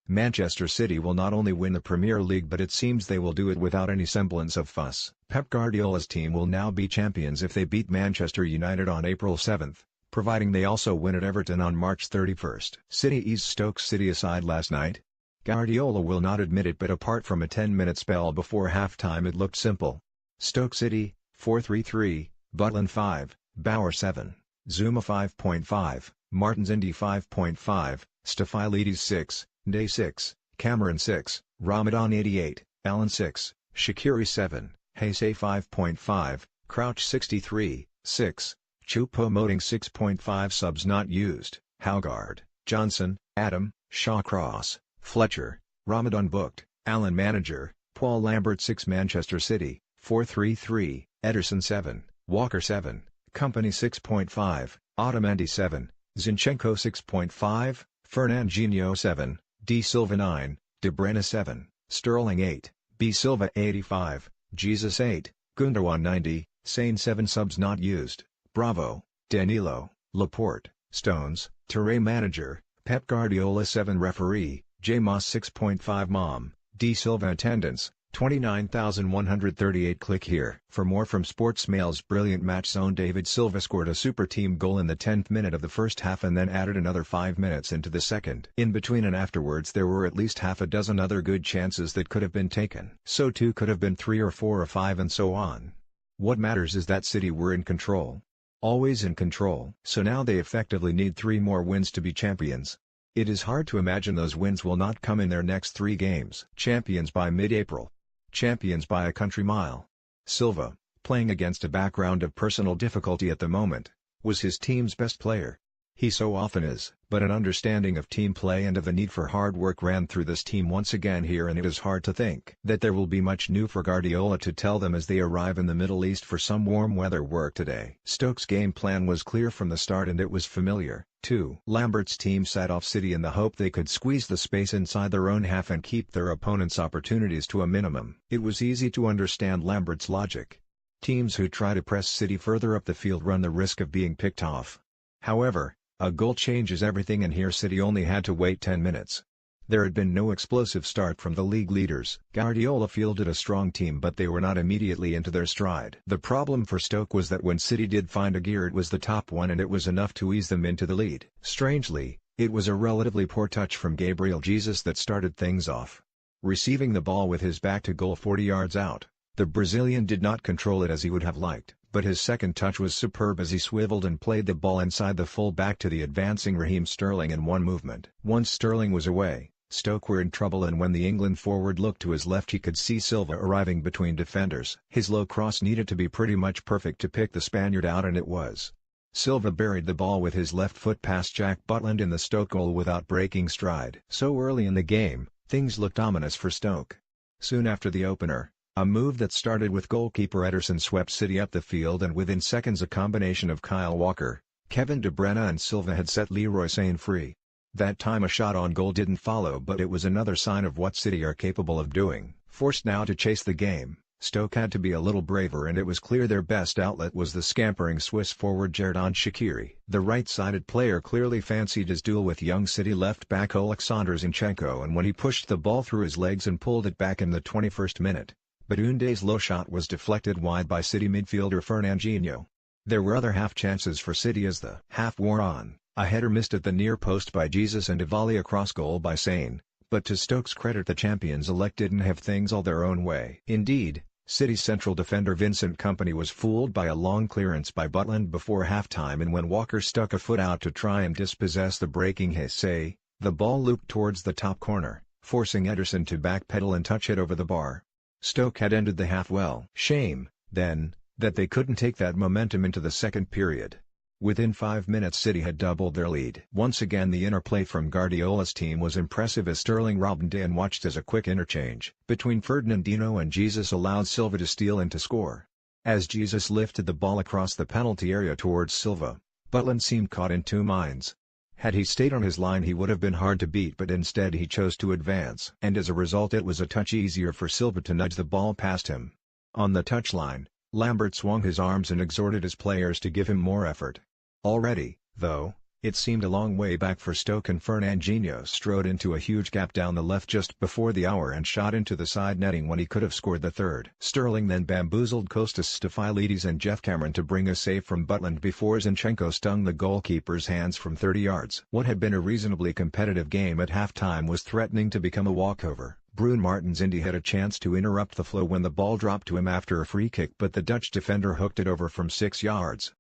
Manchester City will not only win the Premier League but it seems they will do it without any semblance of fuss. Pep Guardiola's team will now be champions if they beat Manchester United on April 7, providing they also win at Everton on March 31. City eased Stoke City aside last night. Guardiola will not admit it, but apart from a 10-minute spell before halftime it looked simple. Stoke City, 4-3-3, Butland 5, Bauer 7, Zuma 5.5, Martins Indy 5.5, Stafilides 6, Day 6, Cameron 6, Ramadan 88, Allen 6, Shaqiri 7, Heysay 5.5, Crouch 63, 6, Choupo-Moting 6.5. Subs not used: Howgard, Johnson, Adam, Shaw-Cross, Fletcher, Ramadan booked, Allen manager, Paul Lambert 6. Manchester City, 4-3-3, Ederson 7, Walker 7, Company 6.5, Otamendi 7, Zinchenko 6.5, Fernandinho 7, D Silva 9, De Bruyne 7, Sterling 8, B Silva 85, Jesus 8, Gundogan 90, Sane 7. Subs not used: Bravo, Danilo, Laporte, Stones, Touré manager, Pep Guardiola 7. Referee, J Moss 6.5. Mom, D Silva attendance, 29,138. Click here for more from Sportsmail's brilliant match zone. David Silva scored a super team goal in the 10th minute of the first half and then added another 5 minutes into the second. In between and afterwards there were at least half a dozen other good chances that could have been taken. So too could have been 3 or 4 or 5 and so on. What matters is that City were in control. Always in control. So now they effectively need 3 more wins to be champions. It is hard to imagine those wins will not come in their next 3 games. Champions by mid-April. Champions by a country mile. Silva, playing against a background of personal difficulty at the moment, was his team's best player. He so often is. But an understanding of team play and of the need for hard work ran through this team once again here, and it is hard to think that there will be much new for Guardiola to tell them as they arrive in the Middle East for some warm weather work today. Stoke's game plan was clear from the start and it was familiar, too. Lambert's team set off City in the hope they could squeeze the space inside their own half and keep their opponents' opportunities to a minimum. It was easy to understand Lambert's logic. Teams who try to press City further up the field run the risk of being picked off. However, a goal changes everything, and here City only had to wait 10 minutes. There had been no explosive start from the league leaders. Guardiola fielded a strong team but they were not immediately into their stride. The problem for Stoke was that when City did find a gear it was the top one and it was enough to ease them into the lead. Strangely, it was a relatively poor touch from Gabriel Jesus that started things off. Receiving the ball with his back to goal 40 yards out, the Brazilian did not control it as he would have liked. But his second touch was superb as he swiveled and played the ball inside the full back to the advancing Raheem Sterling in one movement. Once Sterling was away, Stoke were in trouble, and when the England forward looked to his left he could see Silva arriving between defenders. His low cross needed to be pretty much perfect to pick the Spaniard out, and it was. Silva buried the ball with his left foot past Jack Butland in the Stoke goal without breaking stride. So early in the game, things looked ominous for Stoke. Soon after the opener, a move that started with goalkeeper Ederson swept City up the field, and within seconds a combination of Kyle Walker, Kevin De Bruyne and Silva had set Leroy Sane free. That time a shot on goal didn't follow, but it was another sign of what City are capable of doing. Forced now to chase the game, Stoke had to be a little braver, and it was clear their best outlet was the scampering Swiss forward Xherdan Shaqiri. The right-sided player clearly fancied his duel with young City left-back Oleksandr Zinchenko, and when he pushed the ball through his legs and pulled it back in the 21st minute, Batunde's low shot was deflected wide by City midfielder Fernandinho. There were other half-chances for City as the half wore on, a header missed at the near post by Jesus and a volley across goal by Sane, but to Stoke's credit the champions-elect didn't have things all their own way. Indeed, City's central defender Vincent Kompany was fooled by a long clearance by Butland before half-time, and when Walker stuck a foot out to try and dispossess the breaking Heysay, the ball looped towards the top corner, forcing Ederson to backpedal and touch it over the bar. Stoke had ended the half well. Shame, then, that they couldn't take that momentum into the second period. Within 5 minutes City had doubled their lead. Once again the interplay from Guardiola's team was impressive as Sterling robbed and watched as a quick interchange between Fernandinho and Jesus allowed Silva to steal and to score. As Jesus lifted the ball across the penalty area towards Silva, Butland seemed caught in two minds. Had he stayed on his line he would have been hard to beat, but instead he chose to advance, and as a result it was a touch easier for Silva to nudge the ball past him. On the touchline, Lambert swung his arms and exhorted his players to give him more effort. Already, though, It seemed a long way back for Stoke, and Fernandinho strode into a huge gap down the left just before the hour and shot into the side netting when he could have scored the third. Sterling then bamboozled Kostas Stafylidis and Jeff Cameron to bring a save from Butland before Zinchenko stung the goalkeeper's hands from 30 yards. What had been a reasonably competitive game at halftime was threatening to become a walkover. Bruin Martins Indy had a chance to interrupt the flow when the ball dropped to him after a free kick, but the Dutch defender hooked it over from 6 yards.